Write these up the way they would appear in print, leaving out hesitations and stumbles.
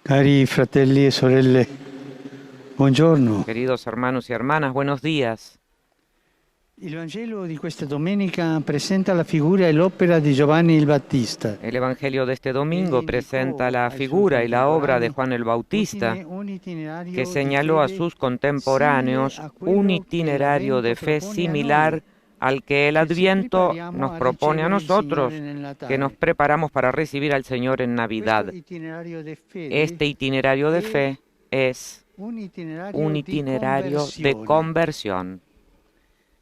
Cari fratelli e sorelle, buongiorno. Queridos hermanos y hermanas, buenos días. Il Vangelo di questa domenica presenta la figura e l'opera di Giovanni il Battista. El Evangelio de este Egli domingo presenta indicò la ai suoi figura y la obra de contemporanei Juan el Bautista, un que itinerario di señaló a fede sus simile contemporáneos a un quello che itinerario l'Avvento de fe propone a noi, similar al que el che ci Adviento prepariamo nos a propone a ricevere il Signore nosotros, nel que nos Natale. preparamos para recibir al Señor en Questo Navidad. itinerario di fede Este itinerario de è fe es un un itinerario di itinerario de conversione. conversión.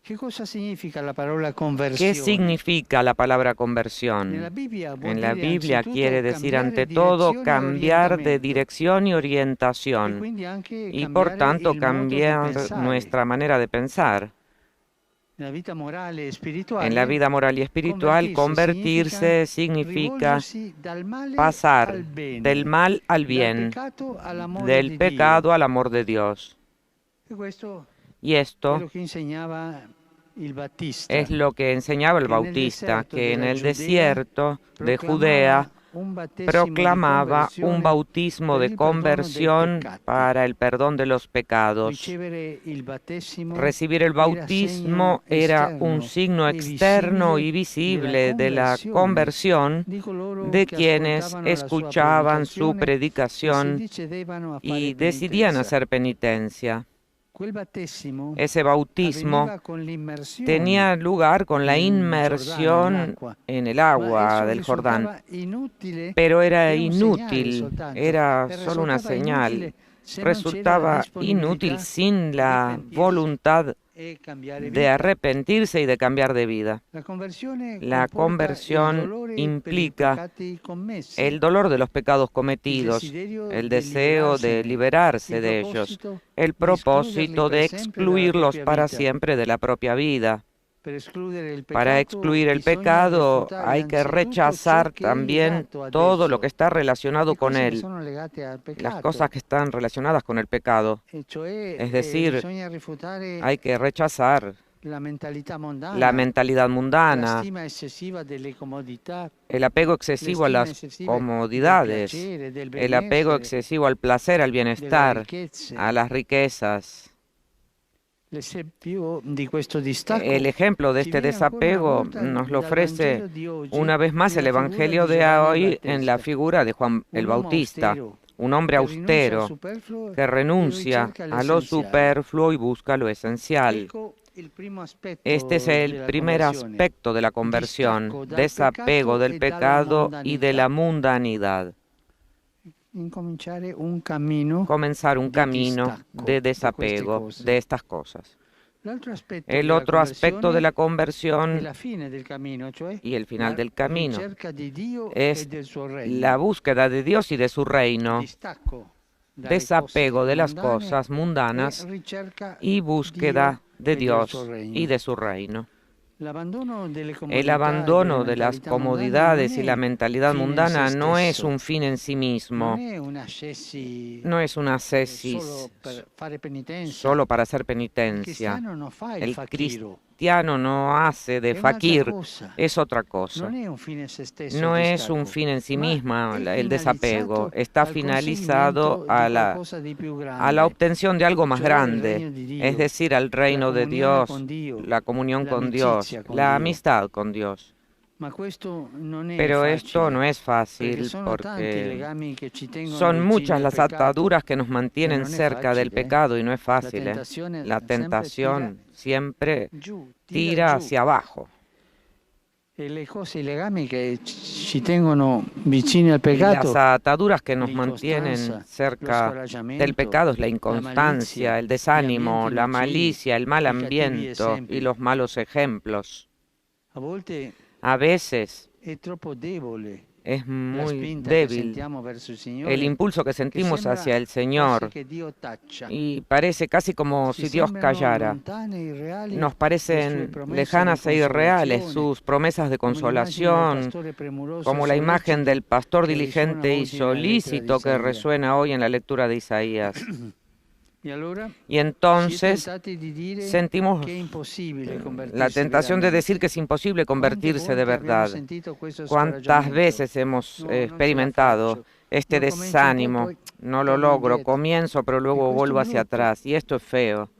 Che cosa significa la parola ¿Qué conversione? significa la palabra Nella conversión? Bibbia vuol En la dire Biblia quiere anzitutto decir cambiare ante todo direzione e cambiar de orientamento dirección y e orientación quindi anche y por cambiare tanto il modo di cambiar pensare. nuestra manera de pensar. Nella vita morale e En la spirituale, vida moral y espiritual, convertirse significa rivolgersi dal male al pasar del bene, mal al dal bien, peccato all'amore del di Dio. pecado al amor de Dios. E questo Y è esto lo che insegnava il es Battista, lo que enseñaba el che nel Bautista, deserto que en della el Giudea desierto de proclamava Judea un battesimo di proclamaba un conversione bautismo per de il perdono dei conversión peccati. para el perdón de los pecados. Ricevere il battesimo Recibir el era segno bautismo era un esterno signo e externo y visibile della visible de la conversione conversión di coloro de che quienes ascoltavano la sua escuchaban su predicazione e si predicación decidevano a fare y decidían penitenza. hacer penitencia. Quel battesimo Ese bautismo avveniva con l'immersione tenía lugar con la nel Giordano, inmersión nell'acqua, en el ma agua esso del Jordán, risultava inutile, pero era era un segnale inútil, soltanto, era e solo una risultava señal, inutile se non c'era la resultaba inútil disponibilità sin di la pentirsi voluntad e cambiare de vita. arrepentirse y de cambiar de vida. La conversione La comporta il conversión dolore per i implica peccati commessi, el dolor de los pecados il cometidos, desiderio el di deseo de liberarsene, liberarse il de ellos, proposito el di escluderli propósito per de sempre dalla excluirlos propria para vita. siempre de la propia vida. Per escludere il Para peccato excluir el bisogna pecado rifiutare hay que anzitutto ciò rechazar che è también legato ad todo lo que esso, está relacionado le con cose che él, sono legate al las cosas peccato, que están relacionadas con el pecado. e cioè Es decir, bisogna rifiutare hay que rechazar la mentalità la mondana, mentalidad la mundana, stima eccessiva delle comodità, el apego excesivo a l'estima las eccessiva del comodidades, piacere, del el apego benessere, excesivo al placer, al delle bienestar, a ricchezze. las riquezas. L'esempio di questo El distacco ejemplo de ci este viene ancora una desapego volta nos lo dal ofrece Vangelo di oggi una vez más el nella figura Evangelio di de Giovanni il hoy en la Battista, figura de Juan el un uomo Bautista, austero un hombre che rinuncia al austero superfluo que e renuncia ricerca a lo l'essenziale. superfluo y busca lo esencial. Ecco il primo Este es aspetto el della primer conversione, aspecto de la conversión, distacco dal desapego peccato del e dalla pecado y de mondanità. la mundanidad. Incominciare un cammino Comenzar un di camino de distacco da queste desapego de cose. estas cosas. L'altro aspetto El della otro aspecto de conversione la è conversión la fine del cammino, cioè y el final la del camino ricerca di Dio e es del suo la regno, búsqueda de Dios y de su reino, distacco dalle desapego cose de las mondane cosas e mundanas ricerca y Dio búsqueda de e del suo Dios y regno. de su reino. L'abbandono delle El comodità e delle abandono de las mentalità mondane non comodidades y la è mentalidad fine in se mundana no es stesso, un fin en sí non mismo, è un ascesi no es una solo ascesis per fare penitenza. solo para hacer Il penitencia. cristiano non fa il El fakiro, cristiano no hace de è un'altra fakir, cosa. es otra cosa. Non è un fine in se stesso il No es un distacco, fin en sí ma misma è el desapego, finalizzato está al finalizado conseguimento di qualcosa di più a la grande, obtención de algo más cioè il grande, regno di es Dio, decir, al la reino de comunione Dios, con Dio, la comunión con Dios, l'amicizia con la Dio. amistad con Dios. Ma questo non è Pero esto no facile, es perché fácil sono tanti i porque legami che ci tengono son vicini muchas al las peccato ataduras que nos e mantienen non è cerca del facile. pecado y no es La fácil, ¿eh? tentazione La sempre tira tentación siempre giù, tira tira giù. hacia abajo. E le cose, i legami che ci tengono vicini al Y las peccato, ataduras que nos mantienen l'incostanza, lo cerca del scoraggiamento, pecado es la la inconstancia, malizia, el gli desánimo, ambienti la nocivi, malicia, el mal i cattivi ambiente y esempi. los malos ejemplos. A volte A veces è troppo debole es la muy spinta che débil sentiamo verso il el Signore, impulso que che sentimos sembra hacia el quasi Señor che Dio taccia. y parece casi como Ci si Dios sembrano callara. lontane e irreali Nos le sue parecen promesse di lejanas e irreales consolazione, sus promesas de come l'immagine del consolación, pastore premuroso e como la imagen sollecito del pastor che risuona diligente y oggi nella lettera di solícito que Isaia. resuena hoy en la lectura de Isaías. E allora Y si è entonces tentati di dire sentimos che è impossibile la convertirsi tentación de decir veramente. que es imposible Quante convertirse de volte abbiamo verdad. sentito questo ¿Cuántas scoraggiamento? veces hemos No, non ce la experimentado faccio. este desánimo, no lo logro, comienzo pero luego vuelvo hacia atrás y esto es feo.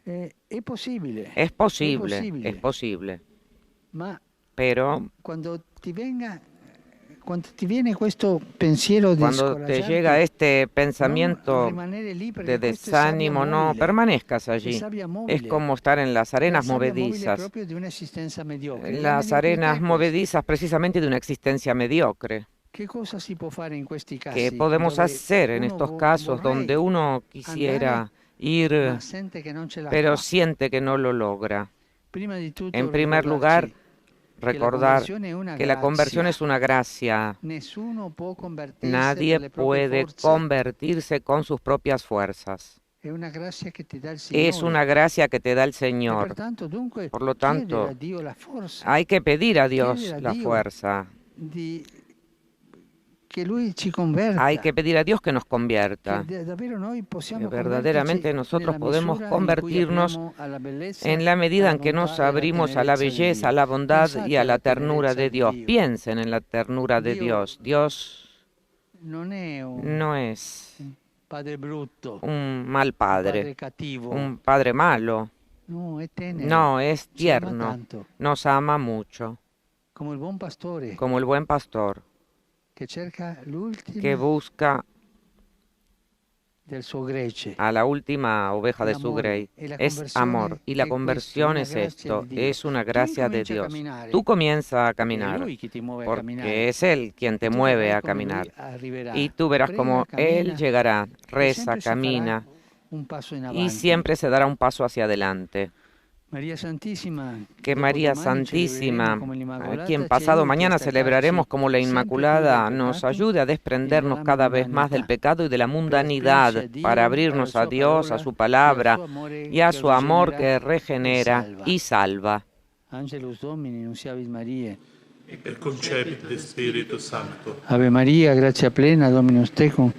Es posible. Es posible, pero cuando ti viene questo pensiero di cuando te llega este pensamiento de desánimo, no permanezcas allí. Es como estar en las arenas movedizas. Las arenas movedizas precisamente de una existencia mediocre. ¿Qué podemos hacer en estos casos donde uno quisiera ir, pero siente que no lo logra? En primer lugar, recordar que la conversión es una gracia. Nadie puede convertirse con sus propias fuerzas. Es una gracia que te da el Señor. Por lo tanto, hay que pedir a Dios la fuerza. Hay que pedir a Dios que nos convierta. Que verdaderamente nosotros podemos convertirnos en la medida en que nos abrimos a la belleza, a la bondad y a la ternura de Dios. Piensen en la ternura de Dios. Dios no es un mal padre, un padre malo. No, es tierno. Nos ama mucho. Como el buen pastor. Que busca a la última oveja de su grey. Es amor. Y la conversión es esto, es una gracia de Dios. Tú comienzas a caminar, porque es Él quien te mueve a caminar. Y tú verás cómo Él llegará, reza, camina, y siempre se dará un paso hacia adelante. Que María Santísima, a quien pasado mañana celebraremos como la Inmaculada, nos ayude a desprendernos cada vez más del pecado y de la mundanidad para abrirnos a Dios, a su palabra y a su amor que regenera y salva. Angelus Domini, nunciavit Mariae. Et concepit de Spiritu Sancto. Ave Maria, gratia plena, Dominus tecum,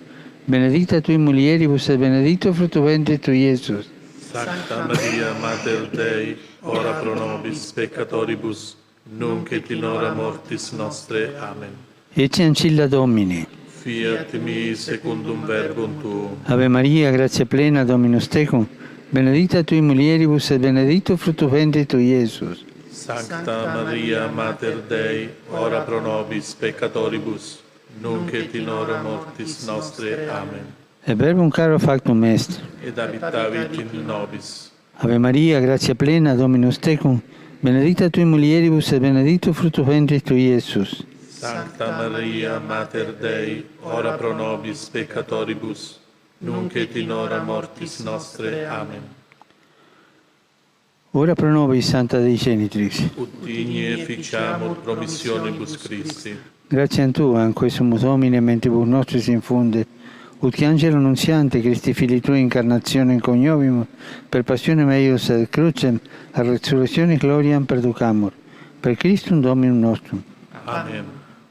benedicta tui mulieribus et benedictus fructus ventris tui, Iesus. Sancta Maria, Mater Dei, ora pro nobis peccatoribus, nunc et in hora mortis nostre. Amen. Ecce ancilla Domini. Fiat mi secundum verbum tuum. Ave Maria, gratia plena, Dominus tecum, benedicta tui mulieribus et benedictus fructus ventris tui, Iesus. Sancta Maria, Mater Dei, ora pro nobis peccatoribus, nunc et in hora mortis nostre. Amen. Et verbum caro factum est. Ed habitavit in nobis. Ave Maria, gratia plena, Dominus tecum, benedicta tui mulieribus et benedictus fructus ventris tui, Iesus. Sancta Maria, Mater Dei, ora pro nobis peccatoribus, nunc et in hora mortis nostre. Amen. Ora pro nobis, Santa Dei Genitrix. Ut digni efficiamur promissionibus Christi. Grazie a Tua, in questo Domine, mentibus nostris infunde, ut che angelo nunziante, Christi Fili Tui, incarnazione coniovimus, per passione meius et crucem, a resurrezione gloriam perducamur. Per Christum Dominum nostrum. Amen.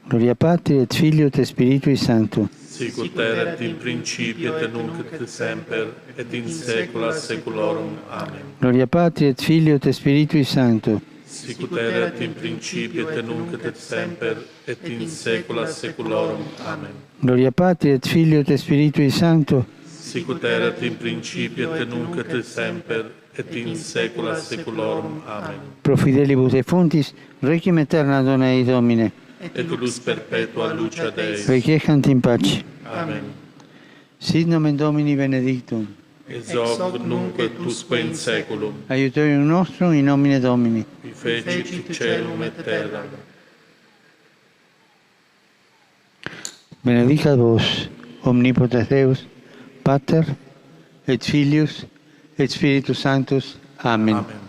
Gloria Patri et Filio et Spiritui Sancto. Sicut erat in principio et nunc et semper, et in saecula saeculorum. Amen. Gloria Patri et Filio et Spiritui Sancto. Sicut erat in principio et nunc et semper, et in saecula saeculorum. Amen. Gloria Patri et Filio et Spiritui Sancto. Sicut erat in principio et nunc et semper, et in saecula saeculorum. Amen. Pro fidelibus et fontis, requiem aeterna dona ei Domine. Et lux perpetua luce Dei. Requiescant in pace. Amen. Sit nomen Domini benedictum. Ex hoc nunc et usque in saeculum. Aiuterium nostrum in nomine Domini. Qui fecit caelum et terram. Benedicat vos, omnipotens Deus, Pater, et Filius, et Spiritus Sanctus. Amen. Amen.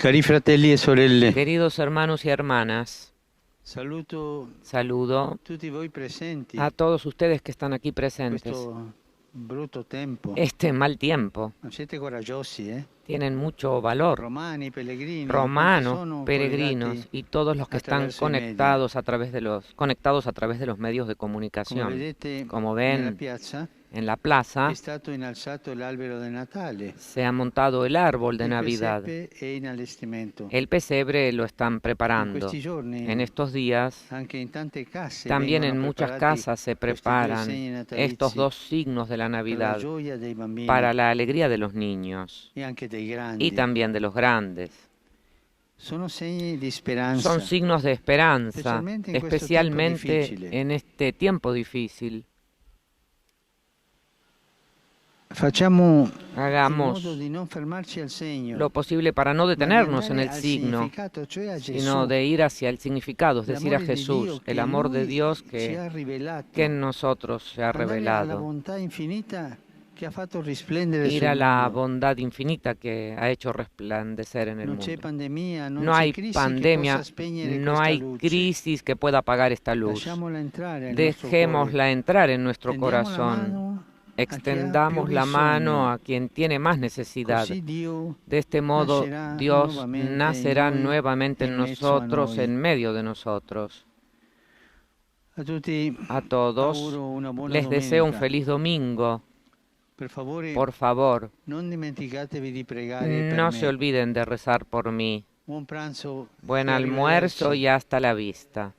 Cari fratelli e sorelle, Queridos hermanos y hermanas, saluto saludo tutti voi presenti a todos ustedes que están aquí in presentes. questo brutto tempo. Este mal tiempo, Ma siete coraggiosi, tienen mucho valor. Romani, pellegrini, Romanos, sono peregrinos collegati, y todos los que están attraverso i media. conectados a través de los medios de come comunicación. vedete Como nella ven, piazza, en la plaza è stato innalzato l'albero del Natale. se ha montado el árbol de Il Navidad. presepe è in allestimento. El pesebre lo están In preparando. questi giorni, En estos días, anche in tante case también en vengono muchas preparati casas se questi due preparan segni natalizi estos dos signos de la per la Navidad gioia dei bambini para la alegría de los niños e anche dei grandi. y también de los grandes. Sono segni di speranza. Son signos de esperanza, Especialmente en questo especialmente tiempo difficile. en este tiempo difícil. Facciamo Hagamos in modo di non fermarci al segno, lo posible para no ma di detenernos en andare el al signo, significato, cioè a Gesù. sino de ir hacia el significado, es decir, a L'amore di Jesús, Dio el che amor de Lui Dios ci ha rivelato. que en nosotros se ha Andare alla revelado, bontà infinita che ha fatto risplendere ir sul a la mondo. bondad infinita que ha hecho resplandecer en el Non c'è mundo. pandemia, non No c'è hay crisi che pandemia, possa spegnere no questa hay luce. crisis que pueda apagar esta luz. Lasciamola entrare nel nostro Dejémosla cuore. entrar en nuestro Tendiamo la corazón. mano Extendamos la mano a quien tiene más necesidad. Così Dio De este modo, nacerá Dios nuevamente nacerá en noi, nuevamente en en mezzo a nosotros, noi. en medio de nosotros. A tutti A todos auguro una buona les deseo un domenica. feliz domingo. Per favore, Por favor, non dimenticatevi di pregare per no me. se olviden de rezar por mí. Buon pranzo Buen e almuerzo arrivederci. y hasta la vista.